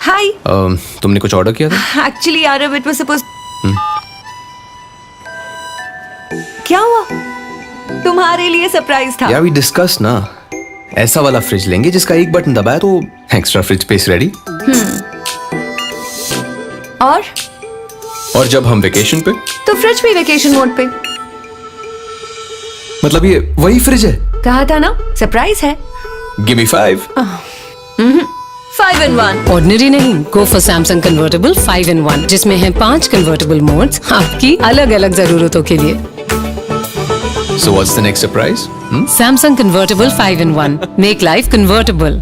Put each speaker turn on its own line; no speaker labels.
हाय।
तुमने कुछ ऑर्डर किया था?
Actually Aarav, it was suppose. क्या हुआ? तुम्हारे लिए सरप्राइज था।
या वी डिस्कस ना, ऐसा वाला फ्रिज लेंगे जिसका एक बटन दबाया तो एक्स्ट्रा फ्रिज स्पेस रेडी। और जब हम वेकेशन पे
तो फ्रिज भी वेकेशन मोड पे।
मतलब ये वही फ्रिज है?
कहा था ना, सरप्राइज है।
Give me 5।
5 in 1।
ऑर्डिनरी नहीं, go for Samsung convertible 5 in 1, जिसमें है 5 कन्वर्टेबल मोड्स आपकी अलग अलग जरूरतों के लिए।
So what's the next surprise?
Samsung Convertible 5 in 1. Make life convertible.